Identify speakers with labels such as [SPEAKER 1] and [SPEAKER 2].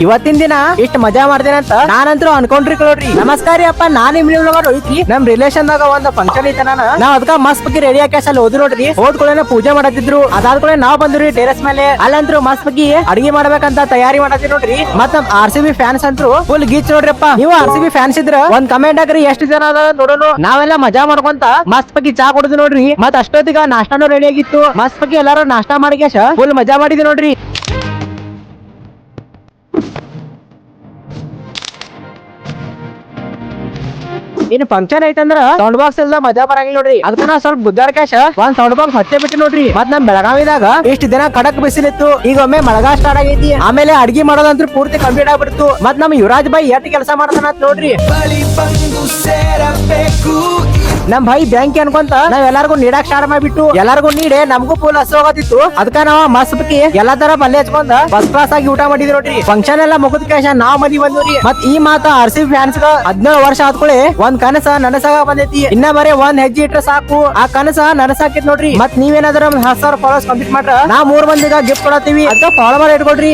[SPEAKER 1] ಇವತ್ತಿನ ದಿನ ಇಷ್ಟ ಮಜಾ ಮಾಡ್ತೇನೆ ಅಂತ ನಾನಂತೂ ಅನ್ಕೊಂಡ್ರಿ ನೋಡ್ರಿ. ನಮಸ್ಕಾರ ಅಪ್ಪ, ನಾನ್ ನಿಮ್ ಹೋಯ್ತ್ರಿ ನಮ್ ರಿಲೇಷನ್ ದಾಗ ಒಂದ್ ಫಂಕ್ಷನ್ ಐತೆ. ನಾವ್ ಅದಕ್ಕ ಮಸ್ತ್ ಬಗ್ಗೆ ರೆಡಿ ಆಗಿ ಅಲ್ಲಿ ಹೋದ್ರು ನೋಡ್ರಿ. ಹೋದ್ಕೊಳ್ಳೆ ಪೂಜೆ ಮಾಡತ್ತಿದ್ರು. ಅದಾದ್ಕೊಳ್ಳೆ ನಾವ್ ಬಂದ್ರಿ ಟೆರೆಸ್ ಮೇಲೆ. ಅಲ್ಲಂತ್ರು ಮಸ್ತ್ ಬಗ್ಗೆ ಅಡಿಗೆ ಮಾಡ್ಬೇಕಂತ ತಯಾರಿ ಮಾಡತ್ತೀವಿ ನೋಡ್ರಿ. ಮತ್ ನಮ್ RCB ಫ್ಯಾನ್ಸ್ ಅಂತೂ ಫುಲ್ ಗೀಚ್ ನೋಡ್ರಿಪ್ಪ. ನೀವು RCB ಫ್ಯಾನ್ಸ್ ಇದ್ರ ಒಂದ್ ಕಮೆಂಟ್ ಹಾಕ್ರಿ, ಎಷ್ಟು ಜನ ಅದ ನೋಡೋಣ. ನಾವೆಲ್ಲ ಮಜಾ ಮಾಡ್ಕೊಂತ ಮಸ್ತ್ ಬಗ್ಗೆ ಚಾ ಕುಡಿದ್ವಿ ನೋಡ್ರಿ. ಮತ್ ಅಷ್ಟೊತ್ತಿಗ ನಾಷ್ಟಾನು ರೆಡಿ ಆಗಿತ್ತು. ಮಸ್ತ್ ಬಗ್ಗೆ ಎಲ್ಲಾರು ನಾಷ್ಟಾ ಮಾಡಿ ಫುಲ್ ಮಜಾ ಮಾಡಿದ್ವಿ ನೋಡ್ರಿ. ಇನ್ ಫಂಕ್ಷನ್ ಐತಂದ್ರ ಸೌಂಡ್ ಬಾಕ್ಸ್ ಎಲ್ಲ ಮಜಾ ಬರಂಗಿಲ್ಲ ನೋಡ್ರಿ. ಅದಕ್ಕ ನಾ ಸ್ವಲ್ಪ ಗುದ್ದಾರ್ ಕ್ಯಾಶ ಒಂದ್ ಸೌಂಡ್ ಬಾಕ್ಸ್ ಹಚ್ಚೆ ಬಿಟ್ಟು ನೋಡ್ರಿ. ಮತ್ ನಮ್ ಬೆಳಗಾವಿದಾಗ ಇಷ್ಟ ದಿನ ಕಡಕ್ ಬಿಸಿಲಿತ್ತು. ಈಗ ಒಮ್ಮೆ ಮಳೆಗಾಲ ಸ್ಟಾರ್ಟ್ ಆಗೈತಿ. ಆಮೇಲೆ ಅಡ್ಗಿ ಮಾಡೋದಂತ್ರ ಪೂರ್ತಿ ಕಂಪ್ಲೀಟ್ ಆಗ್ಬಿಡ್ತು. ಮತ್ ನಮ್ ಯುವರಾಜ್ ಬಾಯ್ ಎಷ್ಟ್ ಕೆಲಸ ಮಾಡ್ತಾನ ಅಂತ ನೋಡ್ರಿ. ನಮ್ ಭಾಯಿ ಬ್ಯಾಂಕ್ ಅನ್ಕೊಂತ ನಾವ್ ಎಲ್ಲಾರ್ಗು ನೀಡಾಕ್ ಸ್ಟಾರ್ಟ್ ಮಾಡ್ಬಿಟ್ಟು ಎಲ್ಲಾರ್ಗು ನೀಡೆ ನಮಗೂ ಫುಲ್ ಹಸು ಹೋಗತಿತ್ತು. ಅದಕ್ಕ ನಾವ್ ಮಸ್ತ್ ಬಿಕ್ಕಿ ಎಲ್ಲಾ ತರ ಪಲ್ಯ ಹಚ್ಕೊಂಡ ಫಸ್ಟ್ ಕ್ಲಾಸ್ ಆಗಿ ಊಟ ಮಾಡಿದ್ವಿ ನೋಡ್ರಿ. ಫಂಕ್ಷನ್ ಎಲ್ಲ ಮುಗಿದ ಕ್ಯಾಶ ನಾವ್ ಮದಿ ಬಂದ್ರಿ. ಮತ್ ಈ ಮಾತ RCB ಫ್ಯಾನ್ಸ್ 17 ವರ್ಷ ಆದ್ಕೊಳ್ಳಿ ಒಂದ್ ಕನಸ ನನಸಾಗ ಬಂದೈತಿ. ಇನ್ನ ಬರೀ ಒಂದ್ ಹೆಜ್ಜೆ ಇಟ್ರೆ ಸಾಕು ಆ ಕನಸ ನನಸಾಕೈತಿ ನೋಡ್ರಿ. ಮತ್ ನೀವೇನಾದ್ರೂ 10,000 ಫಾಲೋವರ್ಸ್ ಕಂಪ್ಲೀಟ್ ಮಾಡ್ರ ನಾ 3 ಮಂದಿಗ ಗಿಫ್ಟ್ ಕೊಡತ್ತೀವಿ. ಅದಕ್ಕ ಫಾಲೋ ಮಾಡಿ ಇಟ್ಕೊಳ್ರಿ.